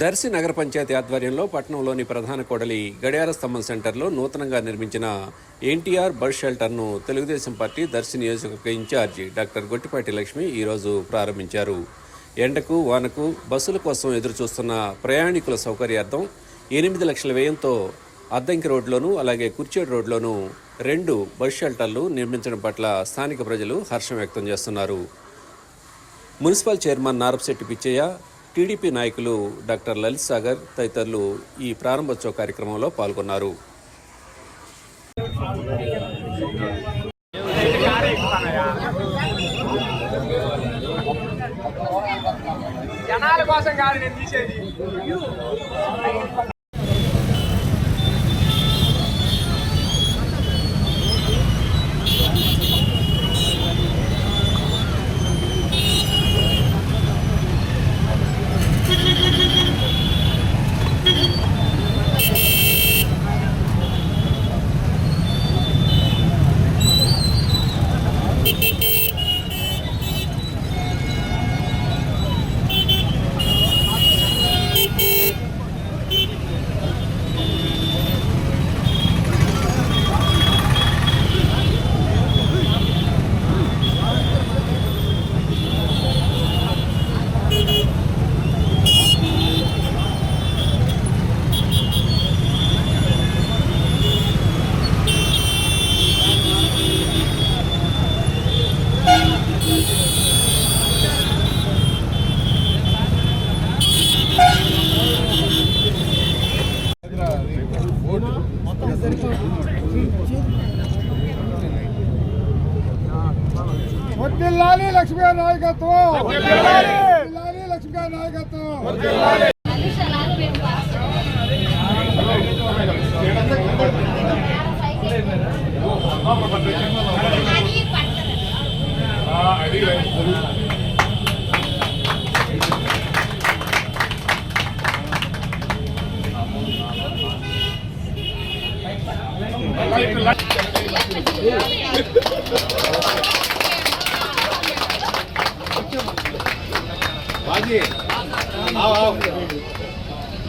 దర్శి నగర పంచాయతీ ఆధ్వర్యంలో పట్టణంలోని ప్రధాన కూడలి గడియార స్తంభం సెంటర్లో నూతనంగా నిర్మించిన ఎన్టీఆర్ బస్ షెల్టర్ను తెలుగుదేశం పార్టీ దర్శి నియోజకవర్గ ఇన్ఛార్జి డాక్టర్ గొట్టిపాటి లక్ష్మి ఈరోజు ప్రారంభించారు. ఎండకు వానకు బస్సుల కోసం ఎదురుచూస్తున్న ప్రయాణికుల సౌకర్యార్థం 8 లక్షల వ్యయంతో అద్దంకి రోడ్లోనూ అలాగే కుర్చేడు రోడ్లోనూ 2 బస్ షెల్టర్లు నిర్మించడం పట్ల స్థానిక ప్రజలు హర్షం వ్యక్తం చేస్తున్నారు. మున్సిపల్ చైర్మన్ నారపశెట్టి పిచ్చయ్య, టీడీపీ నాయకులు డాక్టర్ లలిత్ సాగర్ తదితరులు ఈ ప్రారంభోత్సవ కార్యక్రమంలో పాల్గొన్నారు. జనాల కోసం కాదు నేను తీసేది. వర్ధిల్లాలి లక్ష్మీ నాయకత్వం, వర్ధిల్లాలి లక్ష్మీ నాయకత్వం.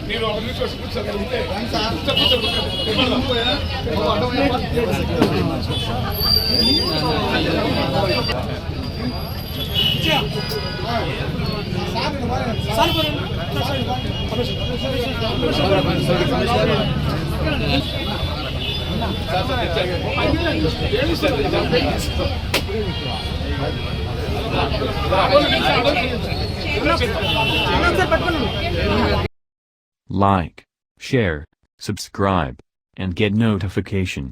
నేను ఒక నిమిషం కూర్చోగలిగితే Like, share, subscribe, and get notification.